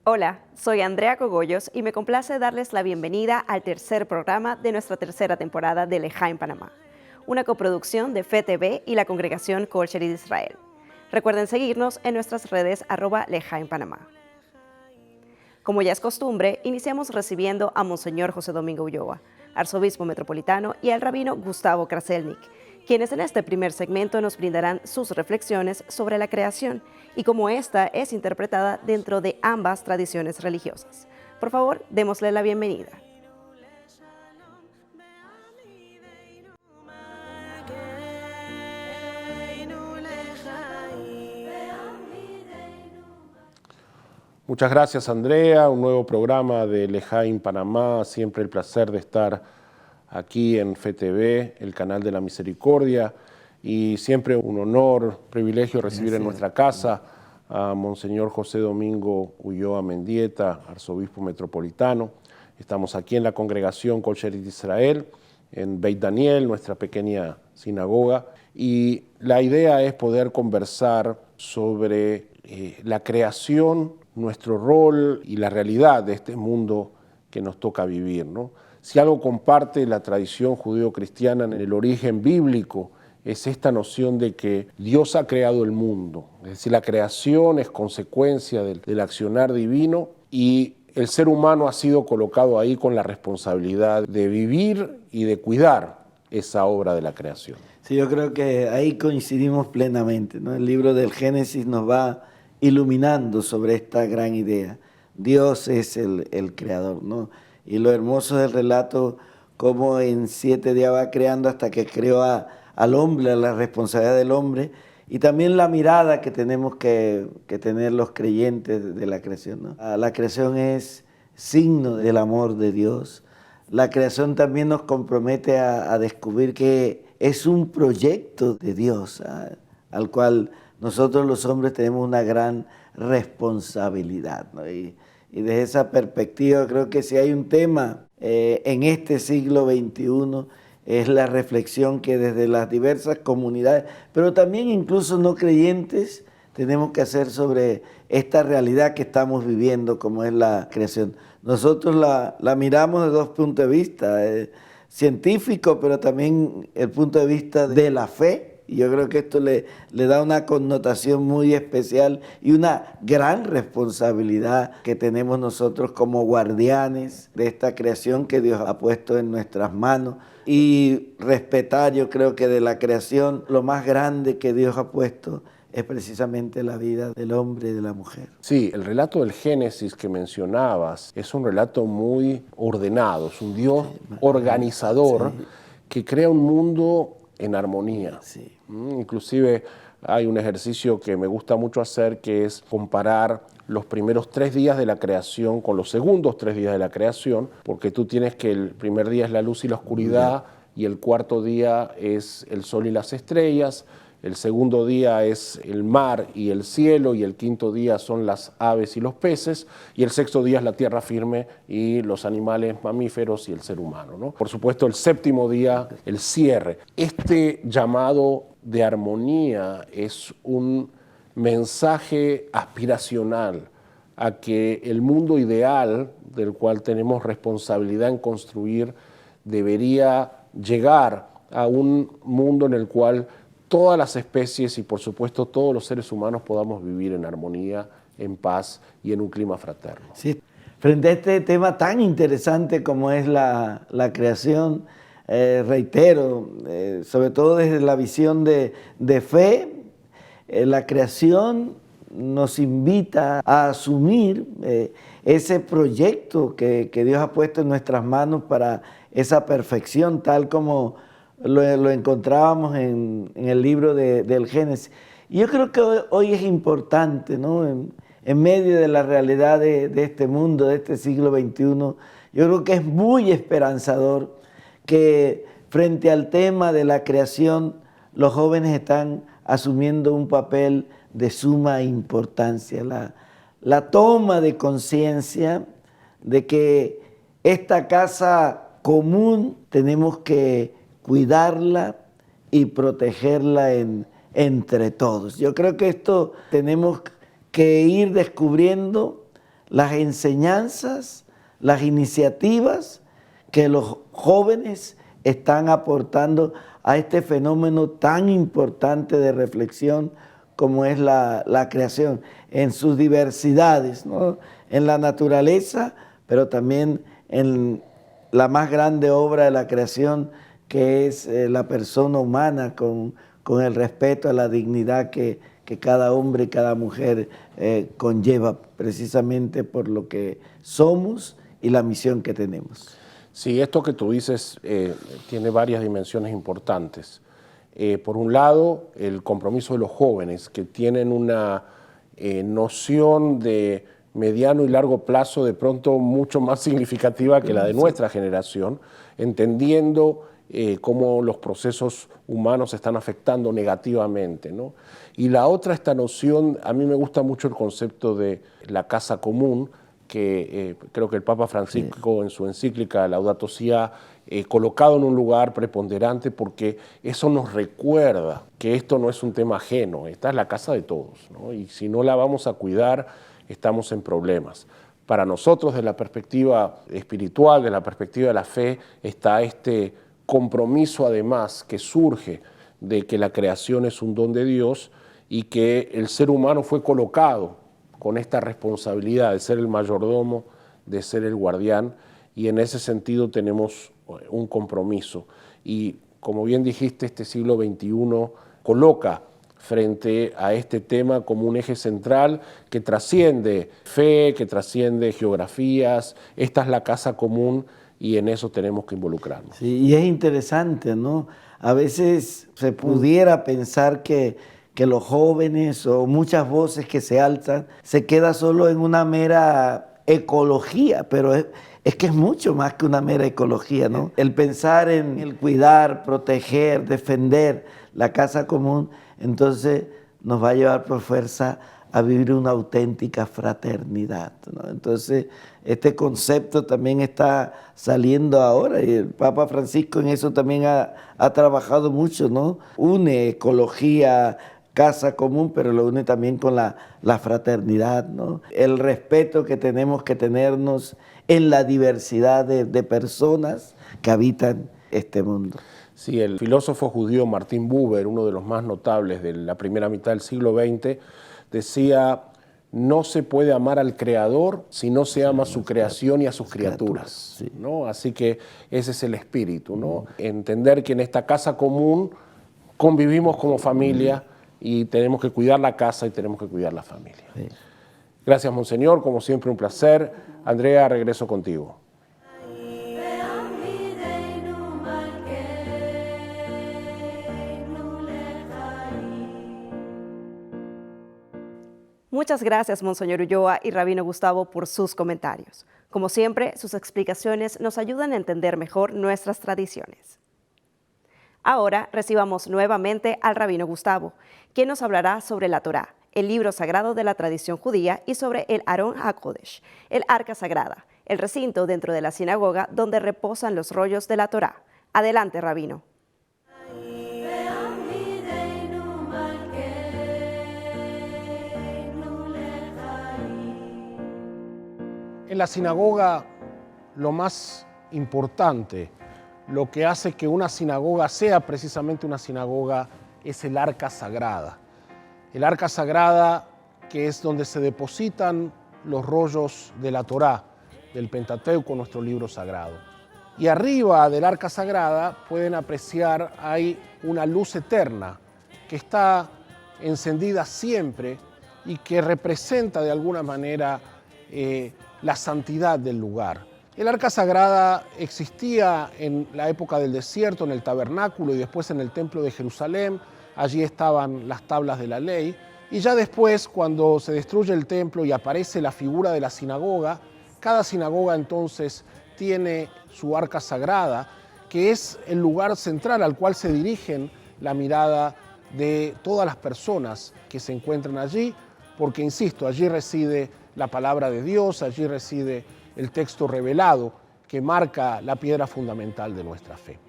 Hola, soy Andrea Cogollos y me complace darles la bienvenida al tercer programa de nuestra tercera temporada de Lejaim Panamá, una coproducción de FETV y la Congregación Kol Sherid Israel. Recuerden seguirnos en nuestras redes @Lejaim Panamá. Como ya es costumbre, iniciamos recibiendo a Monseñor José Domingo Ulloa, arzobispo metropolitano, y al rabino Gustavo Kraselnik, quienes en este primer segmento nos brindarán sus reflexiones sobre la creación y cómo ésta es interpretada dentro de ambas tradiciones religiosas. Por favor, démosle la bienvenida. Muchas gracias, Andrea. Un nuevo programa de Lejaim Panamá. Siempre el placer de estar aquí en FETV, el canal de la misericordia, y siempre un honor, privilegio recibir en nuestra casa a Monseñor José Domingo Ulloa Mendieta, arzobispo metropolitano. Estamos aquí en la congregación Kol Sherid Israel, en Beit Daniel, nuestra pequeña sinagoga, y la idea es poder conversar sobre la creación, nuestro rol y la realidad de este mundo que nos toca vivir, ¿no? Si algo comparte la tradición judío-cristiana en el origen bíblico, es esta noción de que Dios ha creado el mundo. Es decir, la creación es consecuencia del accionar divino y el ser humano ha sido colocado ahí con la responsabilidad de vivir y de cuidar esa obra de la creación. Sí, yo creo que ahí coincidimos plenamente, ¿no? El libro del Génesis nos va iluminando sobre esta gran idea. Dios es el creador, ¿no? Y lo hermoso del relato, cómo en 7 días va creando hasta que creó al hombre, a la responsabilidad del hombre, y también la mirada que tenemos que tener los creyentes de la creación, ¿no? La creación es signo del amor de Dios. La creación también nos compromete a descubrir que es un proyecto de Dios, al cual nosotros los hombres tenemos una gran responsabilidad, ¿no? Y desde esa perspectiva creo que si hay un tema en este siglo XXI es la reflexión que desde las diversas comunidades, pero también incluso no creyentes, tenemos que hacer sobre esta realidad que estamos viviendo como es la creación. Nosotros la miramos de 2 puntos de vista, científico, pero también el punto de vista de la fe. Y yo creo que esto le da una connotación muy especial y una gran responsabilidad que tenemos nosotros como guardianes de esta creación que Dios ha puesto en nuestras manos. Y respetar, yo creo que de la creación, lo más grande que Dios ha puesto es precisamente la vida del hombre y de la mujer. Sí, el relato del Génesis que mencionabas es un relato muy ordenado, es un Dios organizador que crea un mundo en armonía. Sí. Inclusive hay un ejercicio que me gusta mucho hacer, que es comparar los primeros 3 días de la creación con los segundos 3 días de la creación, porque tú tienes que el primer día es la luz y la oscuridad, y el cuarto día es el sol y las estrellas, el segundo día es el mar y el cielo, y el quinto día son las aves y los peces, y el sexto día es la tierra firme y los animales mamíferos y el ser humano, ¿no? Por supuesto, el séptimo día, el cierre. Este llamado de armonía es un mensaje aspiracional a que el mundo ideal del cual tenemos responsabilidad en construir debería llegar a un mundo en el cual todas las especies y por supuesto todos los seres humanos podamos vivir en armonía, en paz y en un clima fraterno. Sí. Frente a este tema tan interesante como es la creación, reitero, sobre todo desde la visión de fe, la creación nos invita a asumir ese proyecto que Dios ha puesto en nuestras manos para esa perfección, tal como lo encontrábamos en el libro del Génesis. Y yo creo que hoy es importante, ¿no? En medio de la realidad de este mundo, de este siglo XXI, yo creo que es muy esperanzador que frente al tema de la creación, los jóvenes están asumiendo un papel de suma importancia. La toma de conciencia de que esta casa común tenemos que cuidarla y protegerla entre todos. Yo creo que esto tenemos que ir descubriendo las enseñanzas, las iniciativas que los jóvenes están aportando a este fenómeno tan importante de reflexión como es la creación, en sus diversidades, ¿no? En la naturaleza, pero también en la más grande obra de la creación, que es la persona humana, con el respeto a la dignidad que cada hombre y cada mujer conlleva, precisamente por lo que somos y la misión que tenemos. Sí, esto que tú dices tiene varias dimensiones importantes. Por un lado, el compromiso de los jóvenes, que tienen una noción de mediano y largo plazo de pronto mucho más significativa que la de nuestra generación, entendiendo cómo los procesos humanos están afectando negativamente, ¿no? Y la otra, esta noción, a mí me gusta mucho el concepto de la casa común, que creo que el Papa Francisco en su encíclica Laudato Si' ha colocado en un lugar preponderante, porque eso nos recuerda que esto no es un tema ajeno, esta es la casa de todos, ¿no? Y si no la vamos a cuidar, estamos en problemas. Para nosotros, desde la perspectiva espiritual, de la perspectiva de la fe, está este compromiso además que surge de que la creación es un don de Dios y que el ser humano fue colocado con esta responsabilidad de ser el mayordomo, de ser el guardián, y en ese sentido tenemos un compromiso. Y como bien dijiste, este siglo XXI coloca frente a este tema como un eje central que trasciende fe, que trasciende geografías. Esta es la casa común y en eso tenemos que involucrarnos. Sí, y es interesante, ¿no? A veces se pudiera pensar que los jóvenes o muchas voces que se alzan se queda solo en una mera ecología, pero es que es mucho más que una mera ecología, ¿no? El pensar en el cuidar, proteger, defender la casa común, entonces nos va a llevar por fuerza a vivir una auténtica fraternidad, ¿no? Entonces, este concepto también está saliendo ahora y el Papa Francisco en eso también ha trabajado mucho, ¿no? Une ecología, casa común, pero lo une también con la fraternidad, ¿no? El respeto que tenemos que tenernos en la diversidad de personas que habitan este mundo. Sí, el filósofo judío Martin Buber, uno de los más notables de la primera mitad del siglo XX, decía: no se puede amar al Creador si no se ama a su creación y a sus criaturas, sí. ¿no? Así que ese es el espíritu, ¿no? Entender que en esta casa común convivimos como familia y tenemos que cuidar la casa y tenemos que cuidar la familia. Sí. Gracias, Monseñor, como siempre un placer. Andrea, regreso contigo. Muchas gracias, Monseñor Ulloa y Rabino Gustavo, por sus comentarios. Como siempre, sus explicaciones nos ayudan a entender mejor nuestras tradiciones. Ahora recibamos nuevamente al Rabino Gustavo, quien nos hablará sobre la Torá, el libro sagrado de la tradición judía, y sobre el Aron HaKodesh, el arca sagrada, el recinto dentro de la sinagoga donde reposan los rollos de la Torá. Adelante, Rabino. En la sinagoga, lo más importante, lo que hace que una sinagoga sea precisamente una sinagoga, es el arca sagrada. El arca sagrada, que es donde se depositan los rollos de la Torá, del Pentateuco, nuestro libro sagrado. Y arriba del arca sagrada pueden apreciar, hay una luz eterna que está encendida siempre y que representa de alguna manera la santidad del lugar. El arca sagrada existía en la época del desierto, en el tabernáculo y después en el templo de Jerusalén. Allí estaban las tablas de la ley. Y ya después, cuando se destruye el templo y aparece la figura de la sinagoga, cada sinagoga entonces tiene su arca sagrada, que es el lugar central al cual se dirigen la mirada de todas las personas que se encuentran allí, porque, insisto, allí reside la palabra de Dios, allí reside el texto revelado que marca la piedra fundamental de nuestra fe.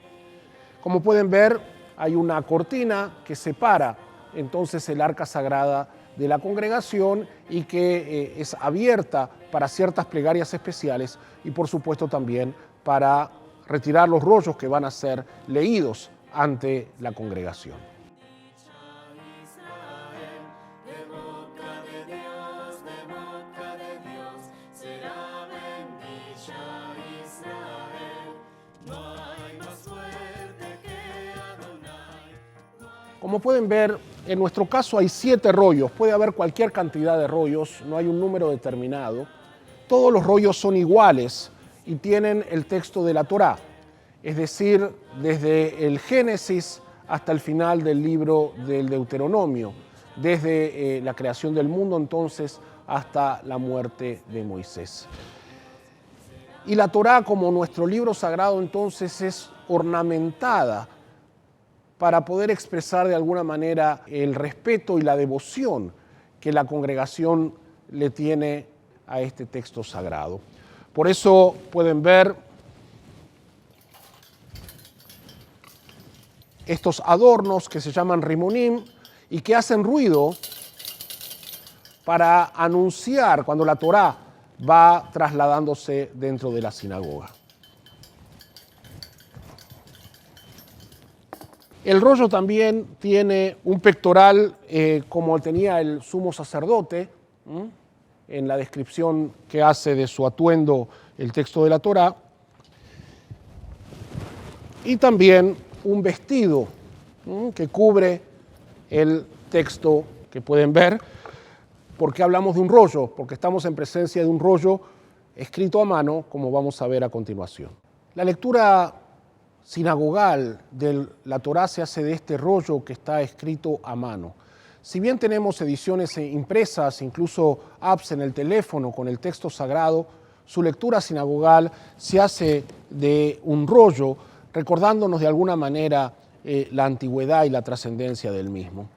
Como pueden ver, hay una cortina que separa entonces el arca sagrada de la congregación y que es abierta para ciertas plegarias especiales y por supuesto también para retirar los rollos que van a ser leídos ante la congregación. Como pueden ver, en nuestro caso hay 7 rollos, puede haber cualquier cantidad de rollos, no hay un número determinado. Todos los rollos son iguales y tienen el texto de la Torá, es decir, desde el Génesis hasta el final del libro del Deuteronomio, desde la creación del mundo entonces hasta la muerte de Moisés. Y la Torá, como nuestro libro sagrado, entonces es ornamentada para poder expresar de alguna manera el respeto y la devoción que la congregación le tiene a este texto sagrado. Por eso pueden ver estos adornos que se llaman rimonim y que hacen ruido para anunciar cuando la Torá va trasladándose dentro de la sinagoga. El rollo también tiene un pectoral como tenía el sumo sacerdote, en la descripción que hace de su atuendo el texto de la Torá, y también un vestido que cubre el texto que pueden ver. ¿Por qué hablamos de un rollo? Porque estamos en presencia de un rollo escrito a mano, como vamos a ver a continuación. La lectura sinagogal de la Torá se hace de este rollo que está escrito a mano. Si bien tenemos ediciones impresas, incluso apps en el teléfono con el texto sagrado, su lectura sinagogal se hace de un rollo, recordándonos de alguna manera la antigüedad y la trascendencia del mismo.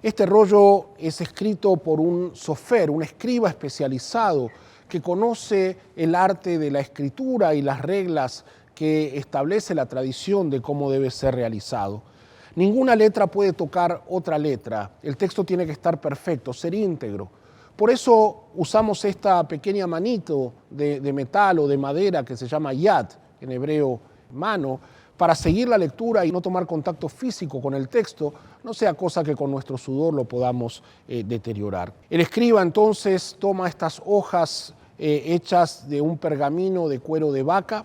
Este rollo es escrito por un sofer, un escriba especializado que conoce el arte de la escritura y las reglas que establece la tradición de cómo debe ser realizado. Ninguna letra puede tocar otra letra, el texto tiene que estar perfecto, ser íntegro. Por eso usamos esta pequeña manito de metal o de madera que se llama yad, en hebreo mano, para seguir la lectura y no tomar contacto físico con el texto, no sea cosa que con nuestro sudor lo podamos deteriorar. El escriba entonces toma estas hojas hechas de un pergamino de cuero de vaca,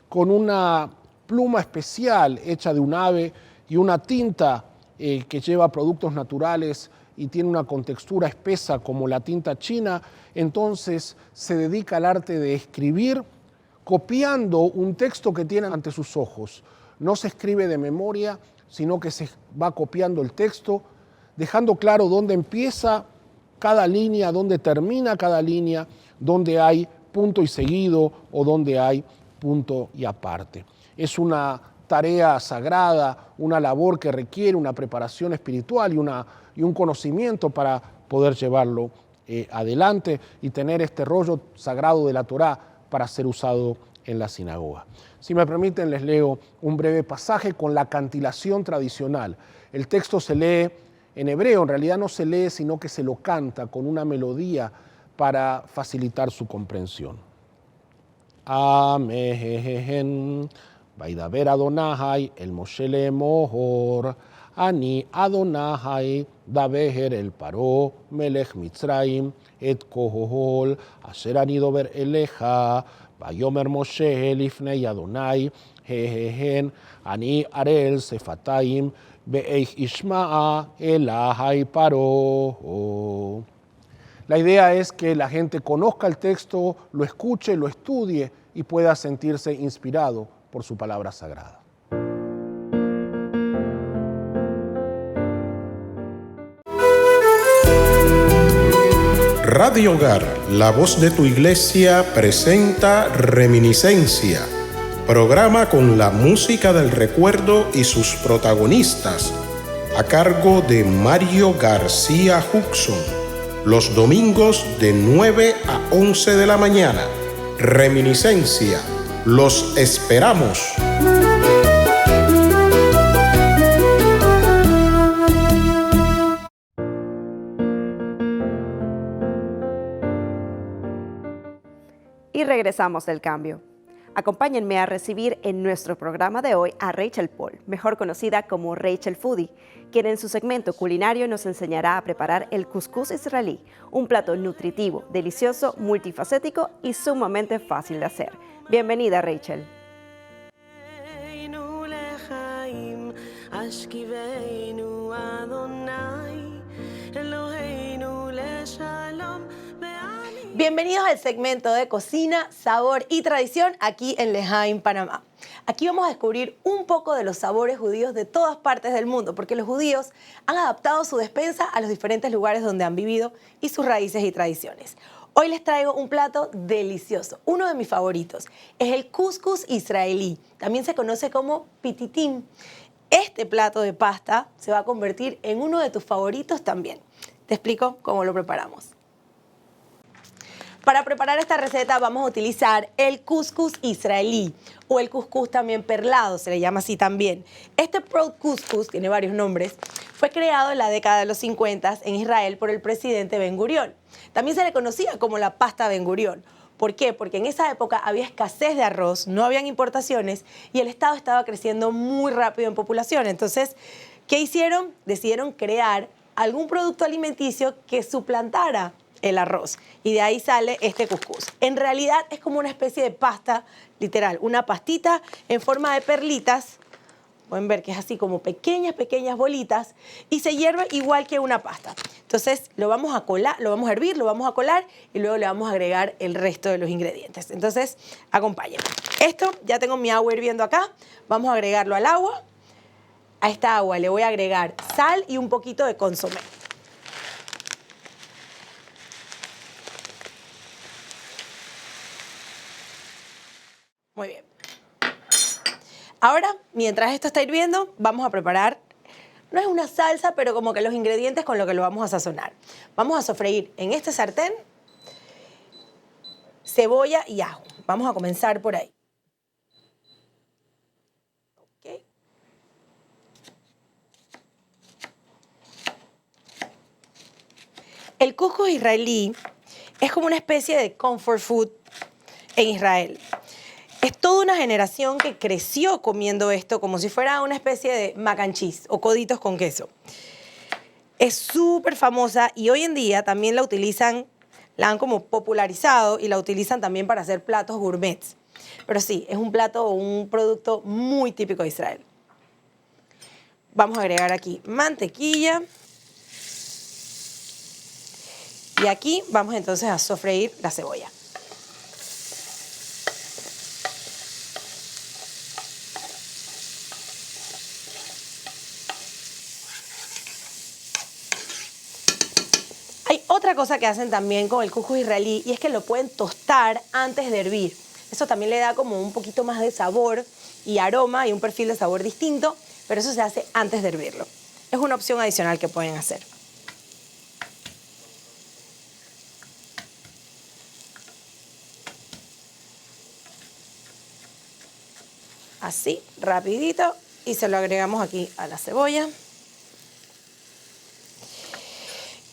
con una pluma especial hecha de un ave y una tinta que lleva productos naturales y tiene una contextura espesa como la tinta china, entonces se dedica al arte de escribir copiando un texto que tiene ante sus ojos. No se escribe de memoria, sino que se va copiando el texto, dejando claro dónde empieza cada línea, dónde termina cada línea, dónde hay punto y seguido o dónde hay punto y aparte. Es una tarea sagrada, una labor que requiere una preparación espiritual y un conocimiento para poder llevarlo adelante y tener este rollo sagrado de la Torá para ser usado en la sinagoga. Si me permiten, les leo un breve pasaje con la cantilación tradicional. El texto se lee en hebreo, en realidad no se lee, sino que se lo canta con una melodía para facilitar su comprensión. Amén. Vaidaber Adonai el Moshe lemor. Ani Adonai daber el paro melech Mitzrayim et kohol asher ani dober eleja. Vayomer Moshe lifnei Adonai hehen ani arel sefatayim be'eich ishma'a elahai paro. La idea es que la gente conozca el texto, lo escuche, lo estudie y pueda sentirse inspirado por su palabra sagrada. Radio Hogar, la voz de tu iglesia, presenta Reminiscencia, programa con la música del recuerdo y sus protagonistas, a cargo de Mario García Huxon, los domingos de 9 a 11 de la mañana. Reminiscencia, los esperamos. regresamos del cambio. Acompáñenme a recibir en nuestro programa de hoy a Rachel Paul, mejor conocida como Rachel Foodie, quien en su segmento culinario nos enseñará a preparar el cuscús israelí, un plato nutritivo, delicioso, multifacético y sumamente fácil de hacer. Bienvenida, Rachel. Bienvenidos al segmento de cocina, sabor y tradición aquí en L'Echaim, Panamá. Aquí vamos a descubrir un poco de los sabores judíos de todas partes del mundo, porque los judíos han adaptado su despensa a los diferentes lugares donde han vivido y sus raíces y tradiciones. Hoy les traigo un plato delicioso, uno de mis favoritos. Es el cuscús israelí, también se conoce como pititim. Este plato de pasta se va a convertir en uno de tus favoritos también. Te explico cómo lo preparamos. Para preparar esta receta vamos a utilizar el cuscús israelí o el cuscús también perlado, se le llama así también. Este proud cuscús, tiene varios nombres, fue creado en la década de los 50 en Israel por el presidente Ben Gurión. También se le conocía como la pasta Ben Gurión. ¿Por qué? Porque en esa época había escasez de arroz, no habían importaciones y el Estado estaba creciendo muy rápido en población. Entonces, ¿qué hicieron? Decidieron crear algún producto alimenticio que suplantara el arroz y de ahí sale este cuscús. En realidad es como una especie de pasta, literal, una pastita en forma de perlitas. Pueden ver que es así como pequeñas bolitas y se hierve igual que una pasta. Entonces lo vamos a colar, lo vamos a hervir, lo vamos a colar y luego le vamos a agregar el resto de los ingredientes. Entonces, acompáñenme. Esto, ya tengo mi agua hirviendo acá. Vamos a agregarlo al agua. A esta agua le voy a agregar sal y un poquito de consomé. Muy bien. Ahora, mientras esto está hirviendo, vamos a preparar, no es una salsa, pero como que los ingredientes con los que lo vamos a sazonar. Vamos a sofreír en este sartén cebolla y ajo. Vamos a comenzar por ahí. Okay. El cuscús israelí es como una especie de comfort food en Israel. Es toda una generación que creció comiendo esto como si fuera una especie de mac and cheese o coditos con queso. Es súper famosa y hoy en día también la utilizan, la han como popularizado y la utilizan también para hacer platos gourmets. Pero sí, es un plato o un producto muy típico de Israel. Vamos a agregar aquí mantequilla. Y aquí vamos entonces a sofreír la cebolla. Hay otra cosa que hacen también con el cuscús israelí y es que lo pueden tostar antes de hervir. Eso también le da como un poquito más de sabor y aroma y un perfil de sabor distinto, pero eso se hace antes de hervirlo. Es una opción adicional que pueden hacer. Así, rapidito, y se lo agregamos aquí a la cebolla.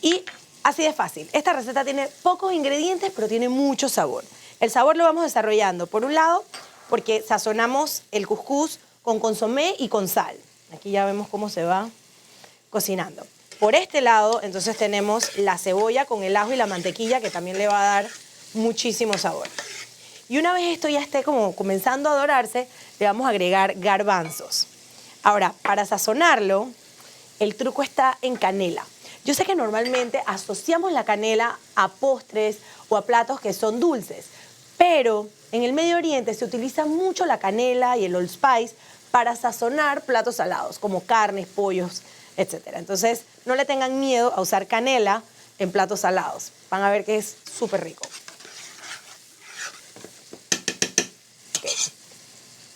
Y así de fácil. Esta receta tiene pocos ingredientes, pero tiene mucho sabor. El sabor lo vamos desarrollando, por un lado, porque sazonamos el cuscús con consomé y con sal. Aquí ya vemos cómo se va cocinando. Por este lado, entonces tenemos la cebolla con el ajo y la mantequilla, que también le va a dar muchísimo sabor. Y una vez esto ya esté como comenzando a dorarse, le vamos a agregar garbanzos. Ahora, para sazonarlo, el truco está en canela. Yo sé que normalmente asociamos la canela a postres o a platos que son dulces, pero en el Medio Oriente se utiliza mucho la canela y el allspice para sazonar platos salados, como carnes, pollos, etc. Entonces, no le tengan miedo a usar canela en platos salados. Van a ver que es súper rico.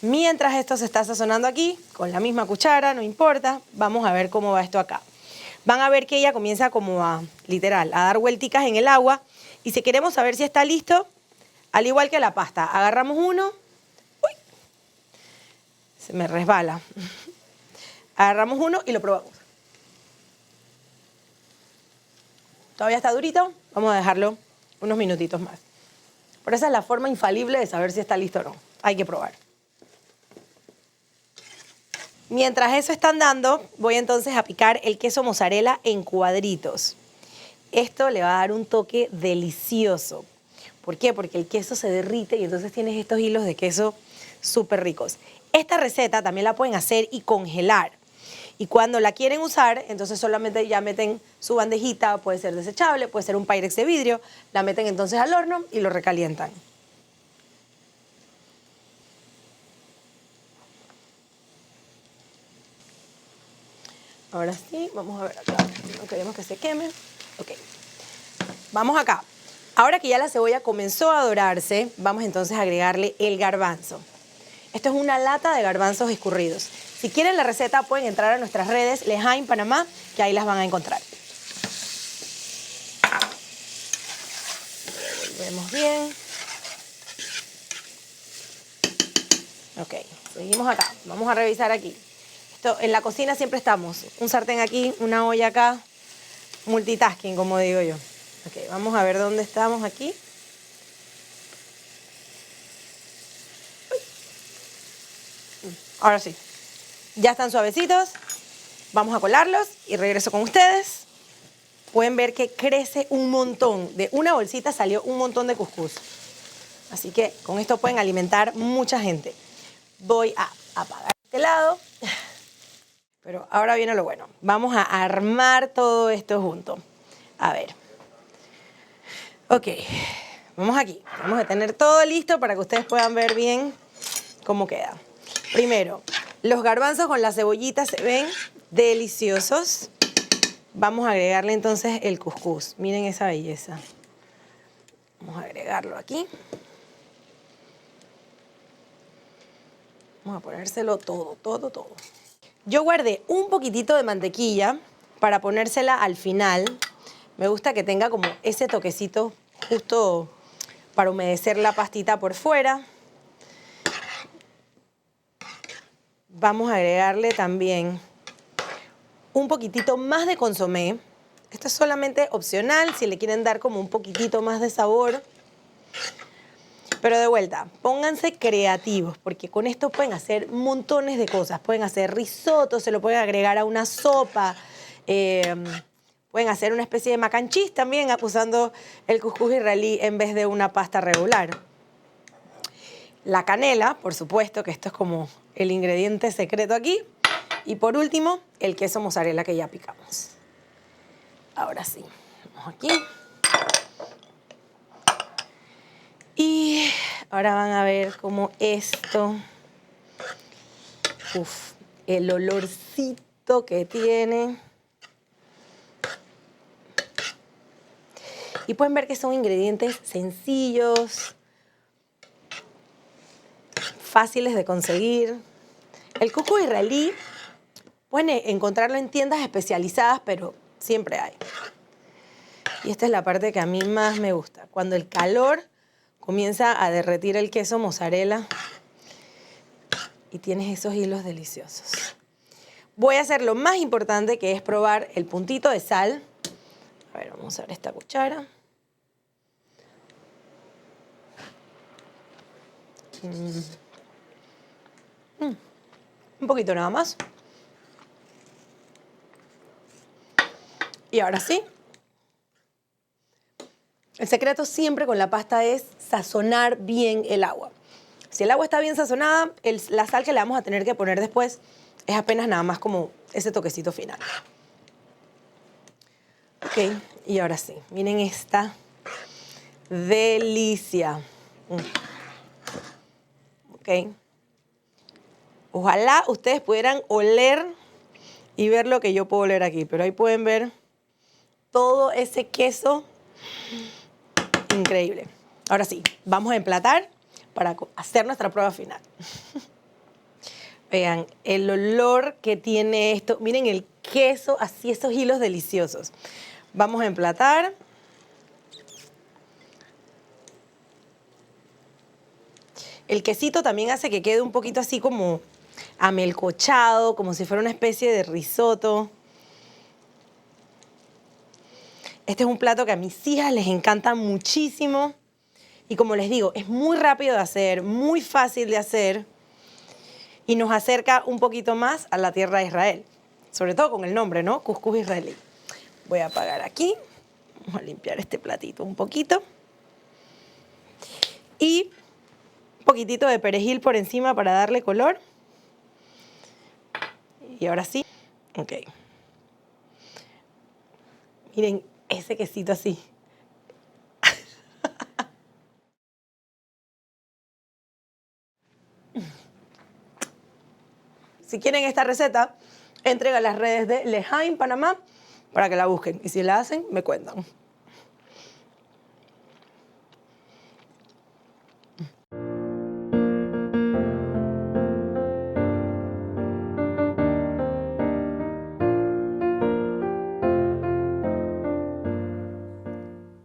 Mientras esto se está sazonando aquí, con la misma cuchara, no importa, vamos a ver cómo va esto acá. Van a ver que ella comienza como a, literal, a dar vuelticas en el agua. Y si queremos saber si está listo, al igual que la pasta, agarramos uno. ¡Uy! Se me resbala. Agarramos uno y lo probamos. ¿Todavía está durito? Vamos a dejarlo unos minutitos más. Pero esa es la forma infalible de saber si está listo o no. Hay que probar. Mientras eso está andando, voy entonces a picar el queso mozzarella en cuadritos. Esto le va a dar un toque delicioso. ¿Por qué? Porque el queso se derrite y entonces tienes estos hilos de queso súper ricos. Esta receta también la pueden hacer y congelar. Y cuando la quieren usar, entonces solamente ya meten su bandejita, puede ser desechable, puede ser un Pyrex de vidrio, la meten entonces al horno y lo recalientan. Ahora sí, vamos a ver acá. No queremos que se queme. Ok. Vamos acá. Ahora que ya la cebolla comenzó a dorarse, vamos entonces a agregarle el garbanzo. Esto es una lata de garbanzos escurridos. Si quieren la receta, pueden entrar a nuestras redes, L'Ejaim Panamá, que ahí las van a encontrar. Revolvemos bien. Ok, seguimos acá. Vamos a revisar aquí. Esto, en la cocina siempre estamos. Un sartén aquí, una olla acá. Multitasking, como digo yo. Ok, vamos a ver dónde estamos aquí. Ahora sí. Ya están suavecitos. Vamos a colarlos y regreso con ustedes. Pueden ver que crece un montón. De una bolsita salió un montón de cuscús. Así que con esto pueden alimentar mucha gente. Voy a apagar este lado. Pero ahora viene lo bueno. Vamos a armar todo esto junto. A ver. Ok. Vamos aquí. Vamos a tener todo listo para que ustedes puedan ver bien cómo queda. Primero, los garbanzos con la cebollita se ven deliciosos. Vamos a agregarle entonces el cuscús. Miren esa belleza. Vamos a agregarlo aquí. Vamos a ponérselo todo, todo, todo. Yo guardé un poquitito de mantequilla para ponérsela al final. Me gusta que tenga como ese toquecito justo para humedecer la pastita por fuera. Vamos a agregarle también un poquitito más de consomé. Esto es solamente opcional, si le quieren dar como un poquitito más de sabor. Pero de vuelta, pónganse creativos, porque con esto pueden hacer montones de cosas. Pueden hacer risotto, se lo pueden agregar a una sopa. Pueden hacer una especie de mac and cheese también, usando el cuscús israelí en vez de una pasta regular. La canela, por supuesto, que esto es como el ingrediente secreto aquí. Y por último, el queso mozzarella que ya picamos. Ahora sí, vamos aquí. Y ahora van a ver cómo esto, el olorcito que tiene. Y pueden ver que son ingredientes sencillos, fáciles de conseguir. El cuscús israelí pueden encontrarlo en tiendas especializadas, pero siempre hay. Y esta es la parte que a mí más me gusta. Cuando el calor comienza a derretir el queso mozzarella y tienes esos hilos deliciosos. Voy a hacer lo más importante, que es probar el puntito de sal. A ver, vamos a ver esta cuchara. Un poquito nada más. Y ahora sí. El secreto siempre con la pasta es sazonar bien el agua. Si el agua está bien sazonada, la sal que le vamos a tener que poner después es apenas nada más como ese toquecito final. Ok, y ahora sí, miren esta delicia. Ok. Ojalá ustedes pudieran oler y ver lo que yo puedo oler aquí, pero ahí pueden ver todo ese queso increíble. Ahora sí, vamos a emplatar para hacer nuestra prueba final. Vean el olor que tiene esto. Miren el queso, así esos hilos deliciosos. Vamos a emplatar. El quesito también hace que quede un poquito así como amelcochado, como si fuera una especie de risotto. Este es un plato que a mis hijas les encanta muchísimo Y como les digo, es muy rápido de hacer, muy fácil de hacer y nos acerca un poquito más a la tierra de Israel. Sobre todo con el nombre, ¿no? Cuscús israelí. Voy a apagar aquí. Vamos a limpiar este platito un poquito. Y un poquitito de perejil por encima para darle color. Y ahora sí. Ok. Miren ese quesito así. Si quieren esta receta, entren a las redes de L'Echaim Panamá para que la busquen. Y si la hacen, me cuentan.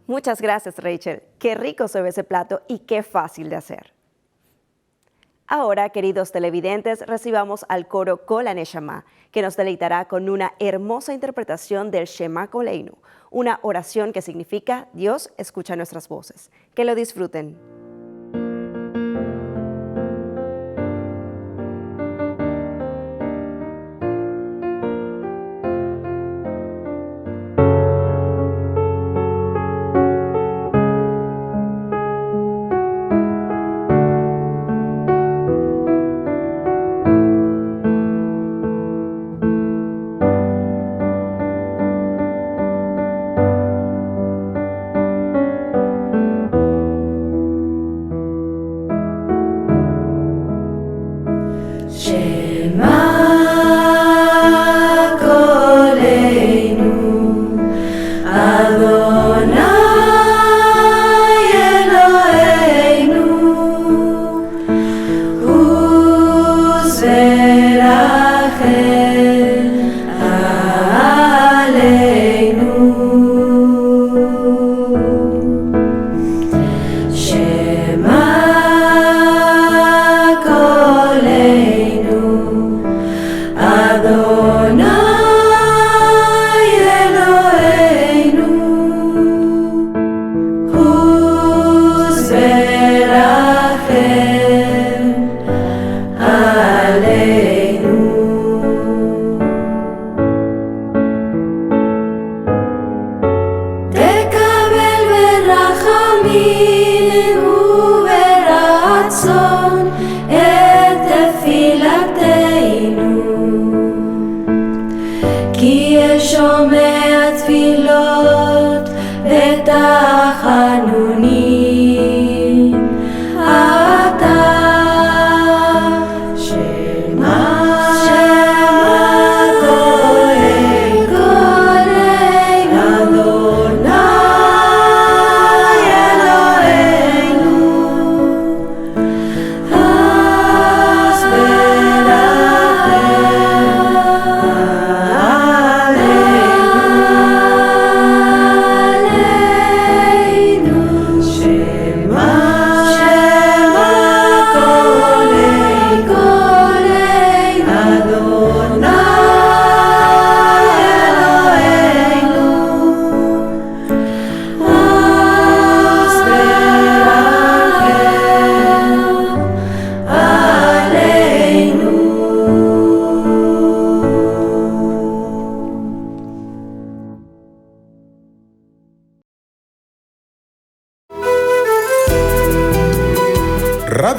Muchas gracias, Rachel. Qué rico se ve ese plato y qué fácil de hacer. Ahora, queridos televidentes, recibamos al coro Kol HaNeshama, que nos deleitará con una hermosa interpretación del Shema Koleinu, una oración que significa Dios escucha nuestras voces. Que lo disfruten.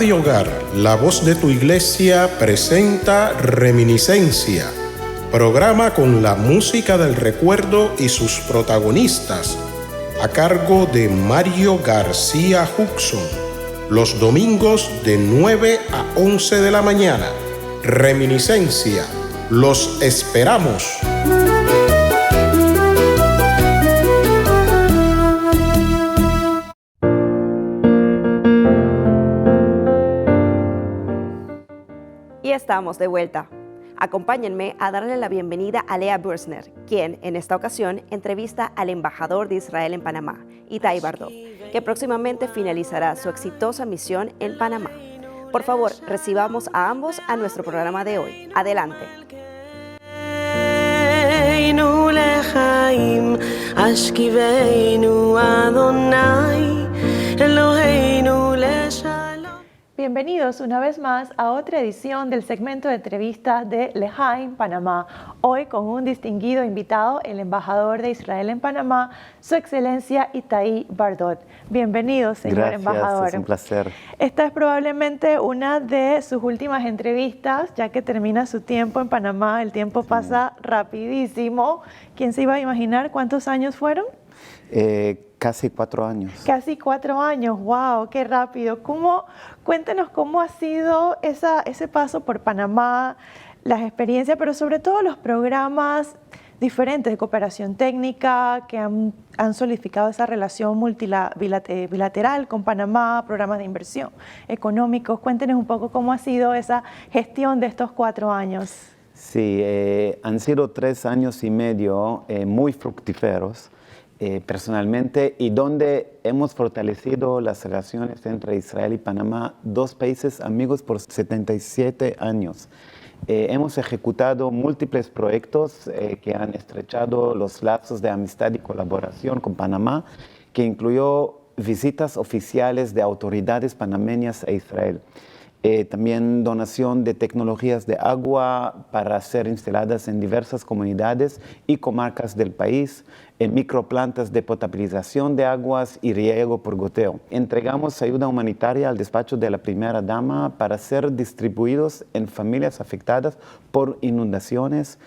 Radio Hogar, la voz de tu iglesia, presenta Reminiscencia, programa con la música del recuerdo y sus protagonistas, a cargo de Mario García Huxon, los domingos de 9 a 11 de la mañana. Reminiscencia, los esperamos. Y estamos de vuelta. Acompáñenme a darle la bienvenida a Lea Bursner, quien en esta ocasión entrevista al embajador de Israel en Panamá, Itai Bardov, que próximamente finalizará su exitosa misión en Panamá. Por favor, recibamos a ambos a nuestro programa de hoy. Adelante. Eloheinu leshalom. Bienvenidos una vez más a otra edición del segmento de entrevistas de Lejaim Panamá. Hoy con un distinguido invitado, el embajador de Israel en Panamá, Su Excelencia Itai Bardot. Bienvenido, señor embajador. Gracias, es un placer. Esta es probablemente una de sus últimas entrevistas, ya que termina su tiempo en Panamá. El tiempo pasa rapidísimo. ¿Quién se iba a imaginar cuántos años fueron? Casi 4 años. Casi 4 años, wow, qué rápido. Cuéntenos cómo ha sido ese paso por Panamá, las experiencias, pero sobre todo los programas diferentes de cooperación técnica que han solidificado esa relación bilateral con Panamá, programas de inversión económicos. Cuéntenos un poco cómo ha sido esa gestión de estos 4 años. Sí, han sido 3 años y medio muy fructíferos. Personalmente, y donde hemos fortalecido las relaciones entre Israel y Panamá, 2 países amigos por 77 años. Hemos ejecutado múltiples proyectos que han estrechado los lazos de amistad y colaboración con Panamá, que incluyó visitas oficiales de autoridades panameñas a Israel. También donación de tecnologías de agua para ser instaladas en diversas comunidades y comarcas del país, microplantas de potabilización de aguas y riego por goteo. Entregamos ayuda humanitaria al despacho de la primera dama para ser distribuidos en familias afectadas por inundaciones.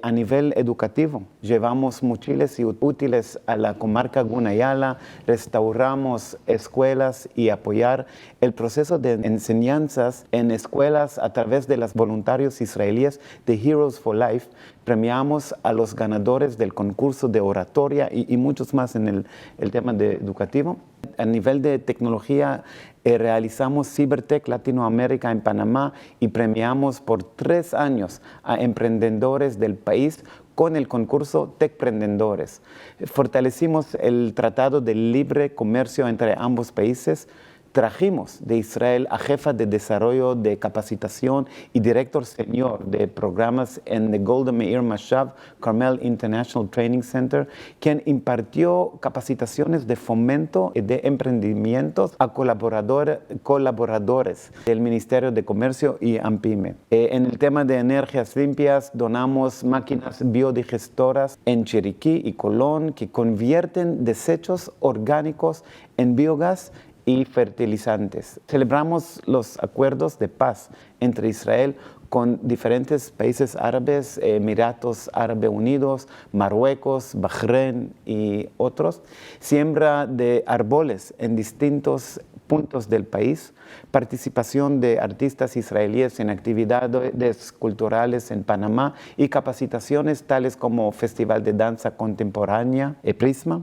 A nivel educativo, llevamos mochilas y útiles a la comarca Gunayala, restauramos escuelas y apoyar el proceso de enseñanzas en escuelas a través de los voluntarios israelíes de Heroes for Life. Premiamos a los ganadores del concurso de oratoria y muchos más en el tema educativo. A nivel de tecnología, realizamos Cybertech Latinoamérica en Panamá y premiamos por 3 años a emprendedores del país con el concurso Techprendedores. Fortalecimos el Tratado de Libre Comercio entre ambos países. Trajimos de Israel a jefa de desarrollo de capacitación y director senior de programas en el Golda Meir Mashav Carmel International Training Center, quien impartió capacitaciones de fomento de emprendimientos a colaboradores del Ministerio de Comercio y AMPIME. En el tema de energías limpias, donamos máquinas biodigestoras en Chiriquí y Colón que convierten desechos orgánicos en biogás y fertilizantes. Celebramos los acuerdos de paz entre Israel con diferentes países árabes, Emiratos Árabes Unidos, Marruecos, Bahrein y otros. Siembra de árboles en distintos puntos del país, participación de artistas israelíes en actividades culturales en Panamá y capacitaciones tales como Festival de Danza Contemporánea, Prisma,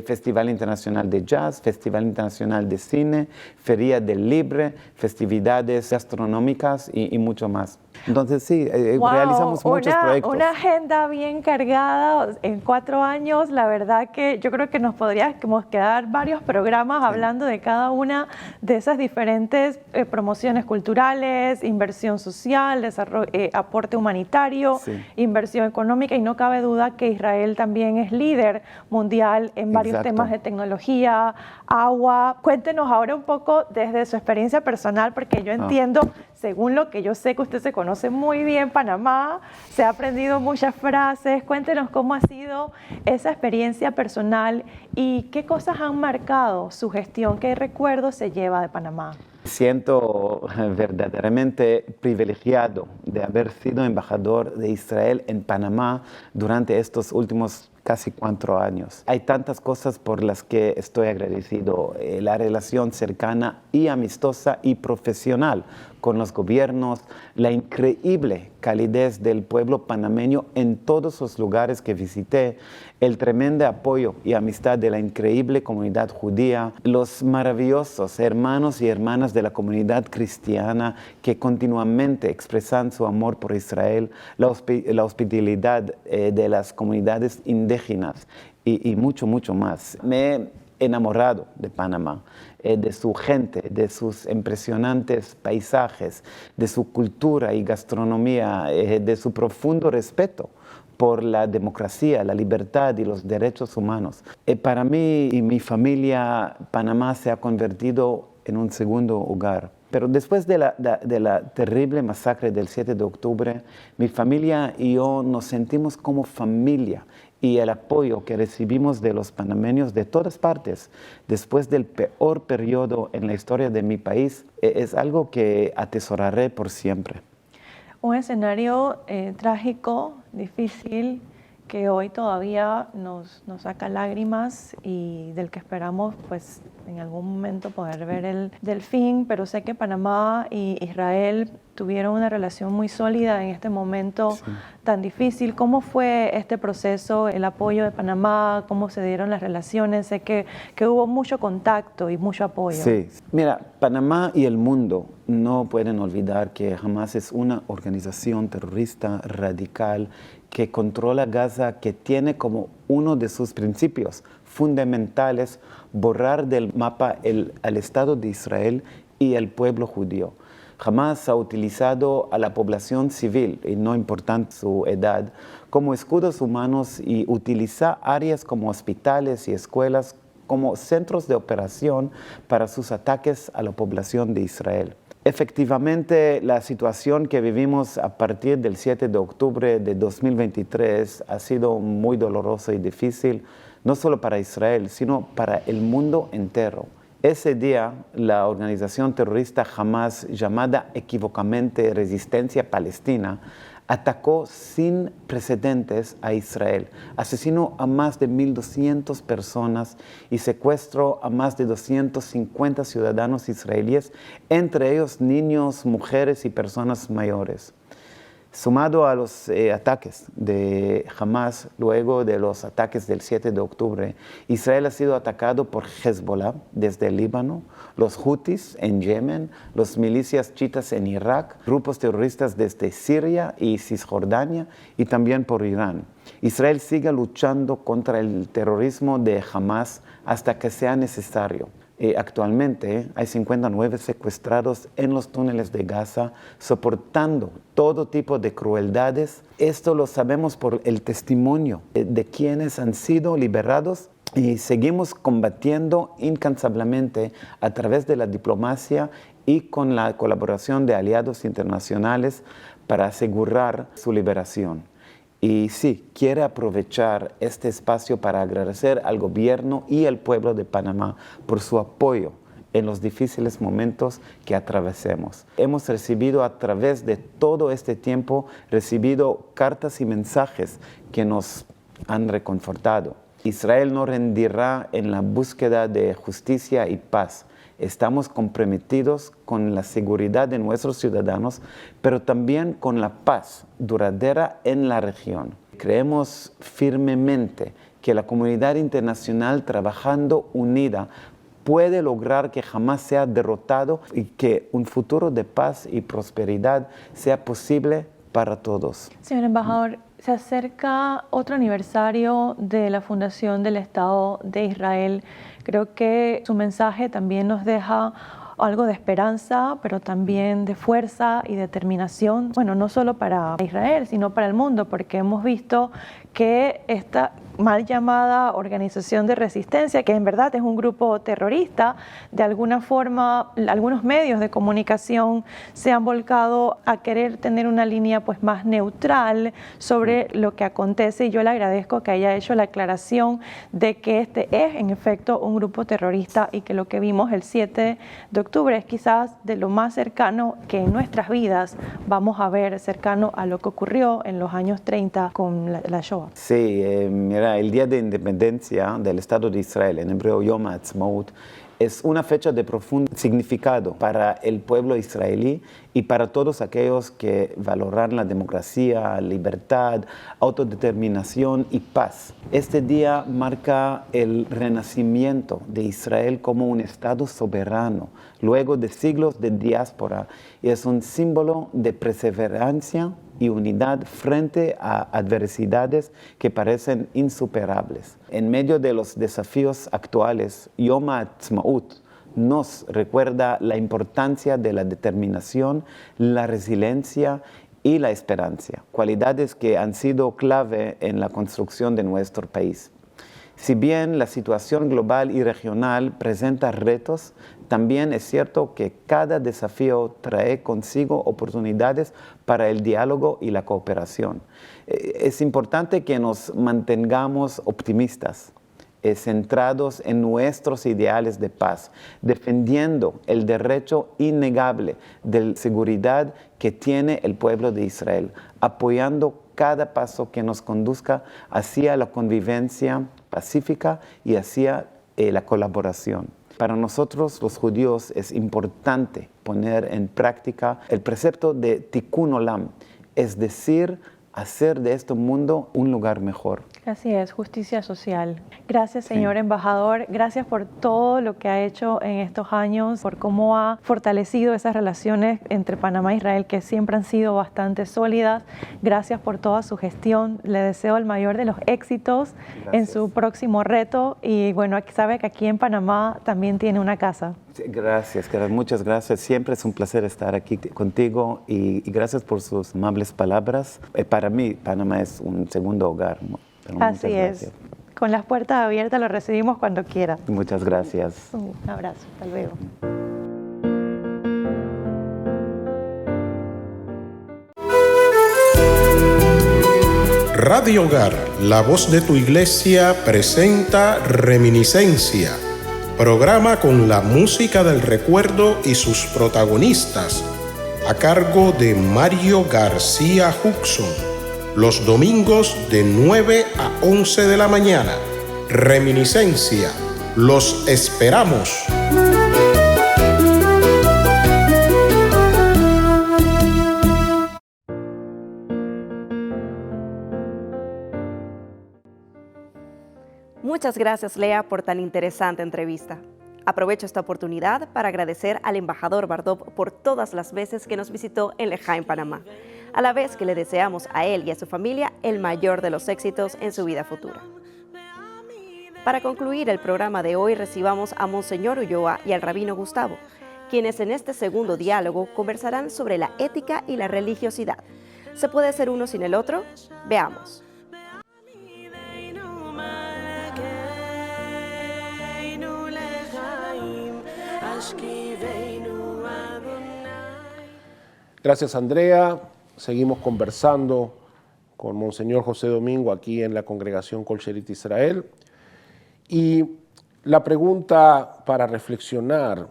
Festival Internacional de Jazz, Festival Internacional de Cine, Feria del Libre, festividades gastronómicas y mucho más. Entonces sí, realizamos muchos proyectos. Una agenda bien cargada en 4 años. La verdad que yo creo que nos podríamos quedar varios programas hablando de cada una de esas diferentes promociones culturales, inversión social, aporte humanitario, inversión económica, y no cabe duda que Israel también es líder mundial en varios temas de tecnología, agua. Cuéntenos ahora un poco desde su experiencia personal, porque yo entiendo, según lo que yo sé, que usted se conoce muy bien Panamá, se ha aprendido muchas frases. Cuéntenos cómo ha sido esa experiencia personal y qué cosas han marcado su gestión, qué recuerdos se lleva de Panamá. Siento verdaderamente privilegiado de haber sido embajador de Israel en Panamá durante estos últimos casi 4 años. Hay tantas cosas por las que estoy agradecido. La relación cercana y amistosa y profesional con los gobiernos, la increíble calidez del pueblo panameño en todos los lugares que visité, el tremendo apoyo y amistad de la increíble comunidad judía, los maravillosos hermanos y hermanas de la comunidad cristiana que continuamente expresan su amor por Israel, la hospitalidad de las comunidades indígenas y mucho, mucho más. Me enamorado de Panamá, de su gente, de sus impresionantes paisajes, de su cultura y gastronomía, de su profundo respeto por la democracia, la libertad y los derechos humanos. Para mí y mi familia, Panamá se ha convertido en un segundo hogar. Pero después de la terrible masacre del 7 de octubre, mi familia y yo nos sentimos como familia, y el apoyo que recibimos de los panameños de todas partes después del peor periodo en la historia de mi país es algo que atesoraré por siempre. Un escenario trágico, difícil, que hoy todavía nos saca lágrimas y del que esperamos pues en algún momento poder ver del fin, pero sé que Panamá y Israel tuvieron una relación muy sólida en este momento tan difícil. ¿Cómo fue este proceso, el apoyo de Panamá? ¿Cómo se dieron las relaciones? Sé que hubo mucho contacto y mucho apoyo. Sí, mira, Panamá y el mundo no pueden olvidar que Hamas es una organización terrorista radical que controla Gaza, que tiene como uno de sus principios fundamentales borrar del mapa al Estado de Israel y el pueblo judío. Hamas ha utilizado a la población civil, y no importando su edad, como escudos humanos y utiliza áreas como hospitales y escuelas como centros de operación para sus ataques a la población de Israel. Efectivamente, la situación que vivimos a partir del 7 de octubre de 2023 ha sido muy dolorosa y difícil, no solo para Israel, sino para el mundo entero. Ese día, la organización terrorista Hamas, llamada equivocamente Resistencia Palestina, atacó sin precedentes a Israel, asesinó a más de 1.200 personas y secuestró a más de 250 ciudadanos israelíes, entre ellos niños, mujeres y personas mayores. Sumado a los ataques de Hamas, luego de los ataques del 7 de octubre, Israel ha sido atacado por Hezbollah desde el Líbano, los Houthis en Yemen, los milicias chiitas en Irak, grupos terroristas desde Siria y Cisjordania y también por Irán. Israel sigue luchando contra el terrorismo de Hamas hasta que sea necesario. Actualmente hay 59 secuestrados en los túneles de Gaza, soportando todo tipo de crueldades. Esto lo sabemos por el testimonio de quienes han sido liberados y seguimos combatiendo incansablemente a través de la diplomacia y con la colaboración de aliados internacionales para asegurar su liberación. Y sí, quiero aprovechar este espacio para agradecer al gobierno y al pueblo de Panamá por su apoyo en los difíciles momentos que atravesemos. Hemos recibido a través de todo este tiempo, cartas y mensajes que nos han reconfortado. Israel no rendirá en la búsqueda de justicia y paz. Estamos comprometidos con la seguridad de nuestros ciudadanos, pero también con la paz duradera en la región. Creemos firmemente que la comunidad internacional trabajando unida puede lograr que Hamas sea derrotado y que un futuro de paz y prosperidad sea posible para todos. Señor embajador, se acerca otro aniversario de la fundación del Estado de Israel. Creo que su mensaje también nos deja algo de esperanza, pero también de fuerza y determinación, bueno, no solo para Israel, sino para el mundo, porque hemos visto que esta mal llamada organización de resistencia, que en verdad es un grupo terrorista, de alguna forma algunos medios de comunicación se han volcado a querer tener una línea pues más neutral sobre lo que acontece, y yo le agradezco que haya hecho la aclaración de que este es en efecto un grupo terrorista y que lo que vimos el 7 de octubre es quizás de lo más cercano que en nuestras vidas vamos a ver, cercano a lo que ocurrió en los años 30 con la Shoah. Sí, mira, el Día de Independencia del Estado de Israel, en hebreo Yom HaAtzmaut, es una fecha de profundo significado para el pueblo israelí y para todos aquellos que valoran la democracia, libertad, autodeterminación y paz. Este día marca el renacimiento de Israel como un Estado soberano, luego de siglos de diáspora, y es un símbolo de perseverancia, y unidad frente a adversidades que parecen insuperables. En medio de los desafíos actuales, Yom HaAtzmaut nos recuerda la importancia de la determinación, la resiliencia y la esperanza, cualidades que han sido clave en la construcción de nuestro país. Si bien la situación global y regional presenta retos, también es cierto que cada desafío trae consigo oportunidades para el diálogo y la cooperación. Es importante que nos mantengamos optimistas, centrados en nuestros ideales de paz, defendiendo el derecho innegable de seguridad que tiene el pueblo de Israel, apoyando cada paso que nos conduzca hacia la convivencia pacífica y hacia la colaboración. Para nosotros los judíos es importante poner en práctica el precepto de Tikkun Olam, es decir, hacer de este mundo un lugar mejor. Así es, justicia social. Gracias, señor embajador. Gracias por todo lo que ha hecho en estos años, por cómo ha fortalecido esas relaciones entre Panamá e Israel, que siempre han sido bastante sólidas. Gracias por toda su gestión. Le deseo el mayor de los éxitos en su próximo reto. Y bueno, sabe que aquí en Panamá también tiene una casa. Gracias, muchas gracias. Siempre es un placer estar aquí contigo y gracias por sus amables palabras. Para mí, Panamá es un segundo hogar. Así es. Con las puertas abiertas lo recibimos cuando quiera. Muchas gracias. Un abrazo. Hasta luego. Radio Hogar, la voz de tu iglesia, presenta Reminiscencia, programa con la música del recuerdo y sus protagonistas, a cargo de Mario García Huxon. Los domingos de 9 a 11 de la mañana. Reminiscencia. Los esperamos. Muchas gracias, Lea, por tan interesante entrevista. Aprovecho esta oportunidad para agradecer al embajador Bardov por todas las veces que nos visitó en Lejaim, Panamá, a la vez que le deseamos a él y a su familia el mayor de los éxitos en su vida futura. Para concluir el programa de hoy, recibamos a Monseñor Ulloa y al Rabino Gustavo, quienes en este segundo diálogo conversarán sobre la ética y la religiosidad. ¿Se puede ser uno sin el otro? Veamos. Gracias, Andrea. Seguimos conversando con Monseñor José Domingo aquí en la Congregación Kol Sherit Israel. Y la pregunta para reflexionar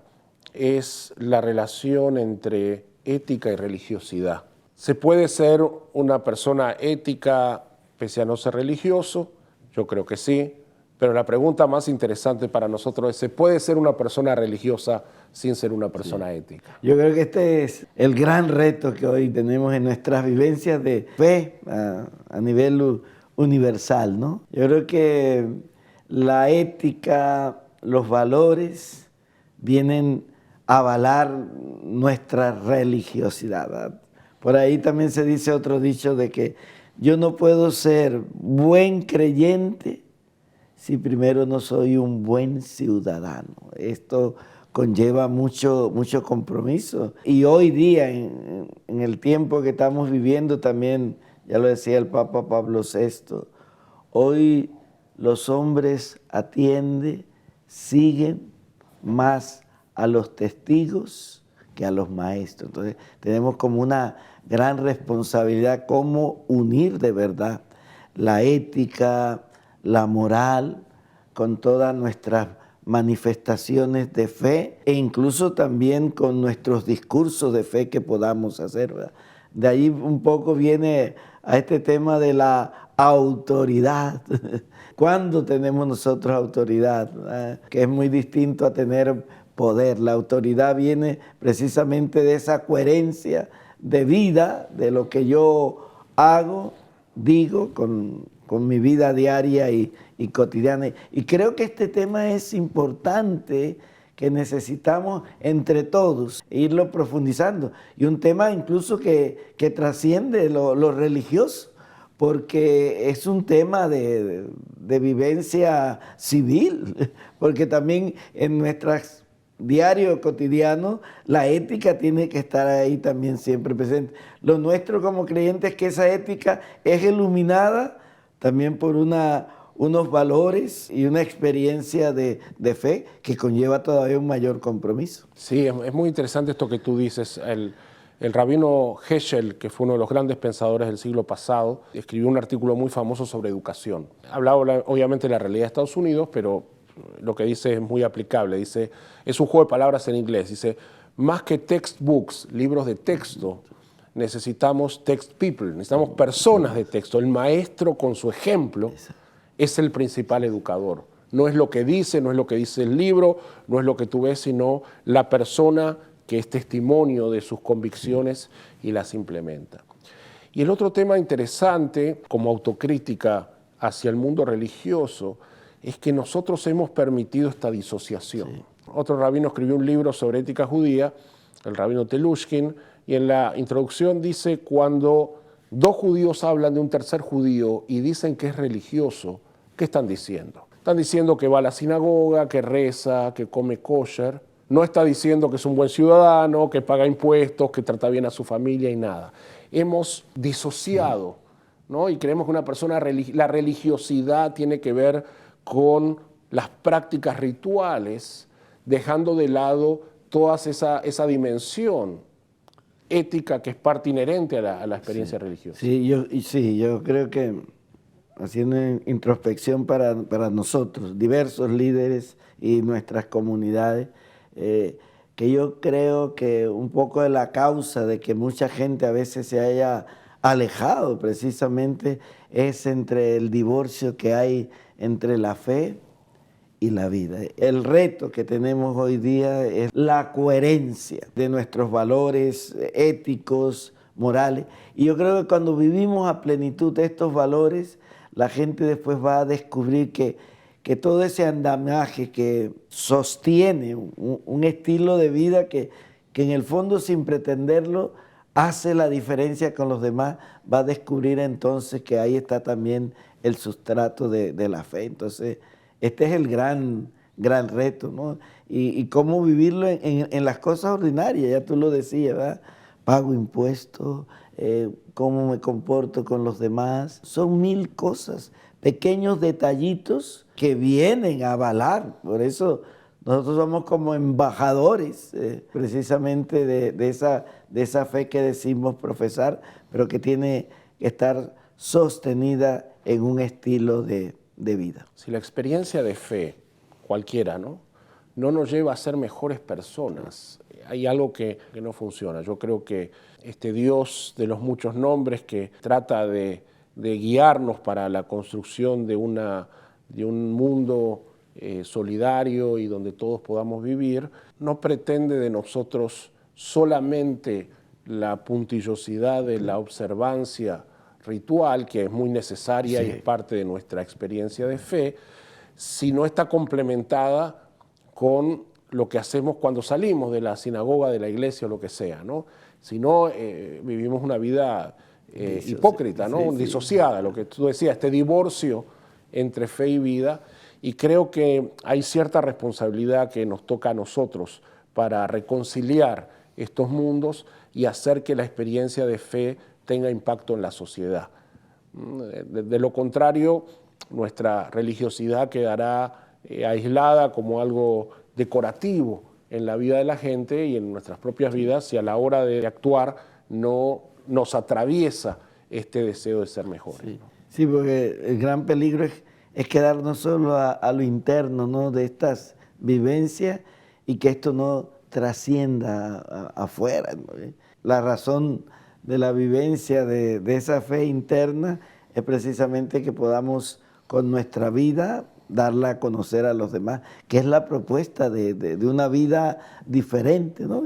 es la relación entre ética y religiosidad. ¿Se puede ser una persona ética pese a no ser religioso? Yo creo que sí. Pero la pregunta más interesante para nosotros es, ¿se puede ser una persona religiosa sin ser una persona ética? Yo creo que este es el gran reto que hoy tenemos en nuestras vivencias de fe a nivel universal, ¿no? Yo creo que la ética, los valores vienen a avalar nuestra religiosidad, ¿verdad? Por ahí también se dice otro dicho de que yo no puedo ser buen creyente si primero no soy un buen ciudadano. Esto conlleva mucho compromiso. Y hoy día, en el tiempo que estamos viviendo también, ya lo decía el Papa Pablo VI, hoy los hombres siguen más a los testigos que a los maestros. Entonces tenemos como una gran responsabilidad cómo unir de verdad la ética, la moral, con todas nuestras manifestaciones de fe e incluso también con nuestros discursos de fe que podamos hacer, ¿verdad? De ahí un poco viene a este tema de la autoridad. ¿Cuándo tenemos nosotros autoridad? ¿Verdad? Que es muy distinto a tener poder. La autoridad viene precisamente de esa coherencia de vida, de lo que yo hago, digo, con mi vida diaria y cotidiana. Y creo que este tema es importante que necesitamos entre todos irlo profundizando. Y un tema incluso que trasciende lo religioso, porque es un tema de vivencia civil, porque también en nuestras diario, cotidiano, la ética tiene que estar ahí también siempre presente. Lo nuestro como creyentes es que esa ética es iluminada también por unos valores y una experiencia de fe que conlleva todavía un mayor compromiso. Sí, es muy interesante esto que tú dices. El rabino Heschel, que fue uno de los grandes pensadores del siglo pasado, escribió un artículo muy famoso sobre educación. Hablaba obviamente de la realidad de Estados Unidos, pero lo que dice es muy aplicable. Dice, es un juego de palabras en inglés. Dice, más que textbooks, libros de texto, necesitamos text people, necesitamos personas de texto. El maestro con su ejemplo es el principal educador. No es lo que dice, no es lo que dice el libro, no es lo que tú ves, sino la persona que es testimonio de sus convicciones y las implementa. Y el otro tema interesante, como autocrítica hacia el mundo religioso, es que nosotros hemos permitido esta disociación. Sí. Otro rabino escribió un libro sobre ética judía, el rabino Telushkin, y en la introducción dice, cuando dos judíos hablan de un tercer judío y dicen que es religioso, ¿qué están diciendo? Están diciendo que va a la sinagoga, que reza, que come kosher. No está diciendo que es un buen ciudadano, que paga impuestos, que trata bien a su familia y nada. Hemos disociado, ¿no? Y creemos que una persona, la religiosidad tiene que ver con las prácticas rituales, dejando de lado toda esa dimensión ética que es parte inherente a la experiencia religiosa. Sí, yo creo que haciendo introspección para nosotros, diversos líderes y nuestras comunidades, que yo creo que un poco de la causa de que mucha gente a veces se haya alejado precisamente es entre el divorcio que hay entre la fe y la vida. El reto que tenemos hoy día es la coherencia de nuestros valores éticos, morales. Y yo creo que cuando vivimos a plenitud estos valores, la gente después va a descubrir que todo ese andamiaje que sostiene un estilo de vida que en el fondo, sin pretenderlo, hace la diferencia con los demás, va a descubrir entonces que ahí está también el sustrato de la fe. Entonces, este es el gran reto, ¿no? Y cómo vivirlo en las cosas ordinarias, ya tú lo decías, ¿verdad? Pago impuestos, cómo me comporto con los demás. Son 1000 cosas, pequeños detallitos que vienen a avalar. Por eso nosotros somos como embajadores precisamente de esa fe que decimos profesar, pero que tiene que estar sostenida en un estilo de vida. Si la experiencia de fe, cualquiera, no nos lleva a ser mejores personas, hay algo que no funciona. Yo creo que este Dios de los muchos nombres que trata de guiarnos para la construcción de un mundo solidario y donde todos podamos vivir, no pretende de nosotros solamente la puntillosidad de la observancia ritual, que es muy necesaria y es parte de nuestra experiencia de fe, sino está complementada con lo que hacemos cuando salimos de la sinagoga, de la iglesia o lo que sea, ¿no? Si no, vivimos una vida hipócrita, ¿no? Disociada, lo que tú decías, este divorcio entre fe y vida, y creo que hay cierta responsabilidad que nos toca a nosotros para reconciliar estos mundos y hacer que la experiencia de fe tenga impacto en la sociedad. De lo contrario, nuestra religiosidad quedará aislada como algo decorativo en la vida de la gente y en nuestras propias vidas si a la hora de actuar no nos atraviesa este deseo de ser mejores. Sí, porque el gran peligro es quedarnos solo a lo interno, ¿no? De estas vivencias y que esto no trascienda afuera, ¿no? La razón de la vivencia de esa fe interna es precisamente que podamos con nuestra vida darla a conocer a los demás, que es la propuesta de una vida diferente, ¿no?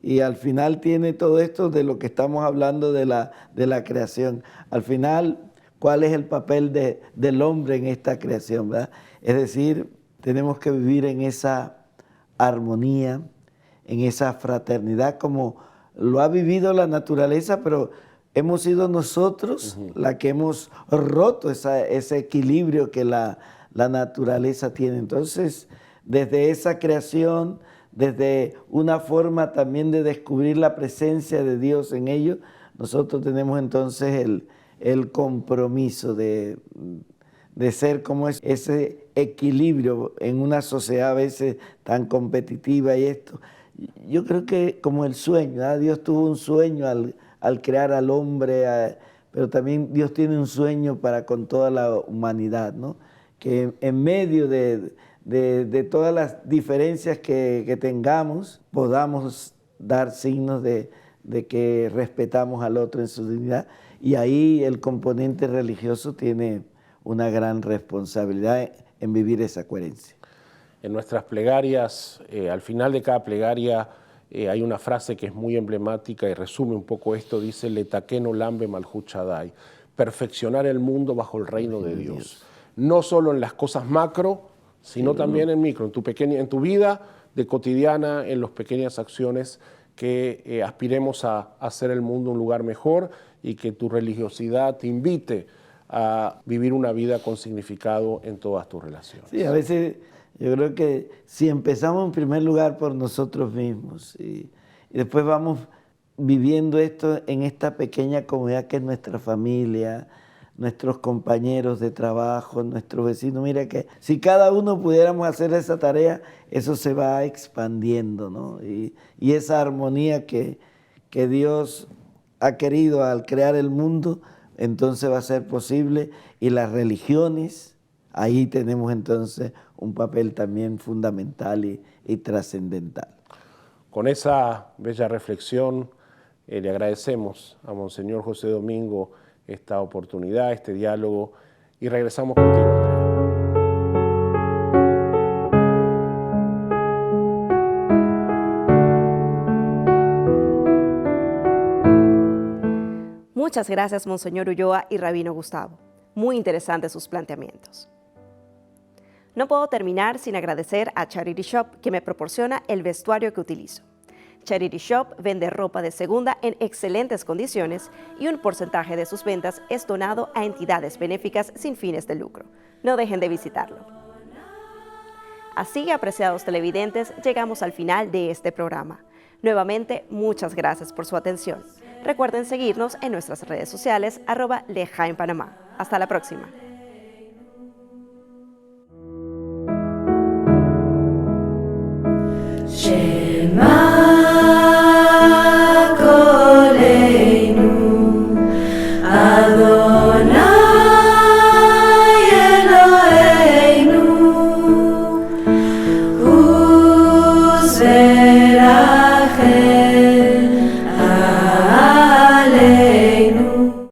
Y al final tiene todo esto de lo que estamos hablando de la creación. Al final, ¿cuál es el papel del hombre en esta creación, ¿verdad? Es decir, tenemos que vivir en esa armonía, en esa fraternidad como lo ha vivido la naturaleza, pero hemos sido nosotros la que hemos roto ese equilibrio que la naturaleza tiene. Entonces, desde esa creación, desde una forma también de descubrir la presencia de Dios en ello, nosotros tenemos entonces el compromiso de ser como ese equilibrio en una sociedad a veces tan competitiva y esto. Yo creo que como el sueño, ¿verdad? Dios tuvo un sueño al crear al hombre, pero también Dios tiene un sueño para con toda la humanidad, ¿no? Que en medio de todas las diferencias que tengamos, podamos dar signos de que respetamos al otro en su dignidad. Y ahí el componente religioso tiene una gran responsabilidad en vivir esa coherencia. En nuestras plegarias, al final de cada plegaria, hay una frase que es muy emblemática y resume un poco esto, dice, Letaqueno lambe malhut Shaddai, perfeccionar el mundo bajo el reino de Dios. No solo en las cosas macro, sino también en micro, en tu vida de cotidiana, en las pequeñas acciones que aspiremos a hacer el mundo un lugar mejor y que tu religiosidad te invite a vivir una vida con significado en todas tus relaciones. Sí, a veces yo creo que si empezamos en primer lugar por nosotros mismos y después vamos viviendo esto en esta pequeña comunidad que es nuestra familia, nuestros compañeros de trabajo, nuestros vecinos, mira que si cada uno pudiéramos hacer esa tarea, eso se va expandiendo, ¿no? Y esa armonía que Dios ha querido al crear el mundo, entonces va a ser posible, y las religiones, ahí tenemos entonces un papel también fundamental y trascendental. Con esa bella reflexión le agradecemos a Monseñor José Domingo esta oportunidad, este diálogo, y regresamos contigo, Andrea. Muchas gracias, Monseñor Ulloa y Rabino Gustavo. Muy interesantes sus planteamientos. No puedo terminar sin agradecer a Charity Shop, que me proporciona el vestuario que utilizo. Charity Shop vende ropa de segunda en excelentes condiciones y un porcentaje de sus ventas es donado a entidades benéficas sin fines de lucro. No dejen de visitarlo. Así, apreciados televidentes, llegamos al final de este programa. Nuevamente, muchas gracias por su atención. Recuerden seguirnos en nuestras redes sociales @LejaenPanamá. Hasta la próxima.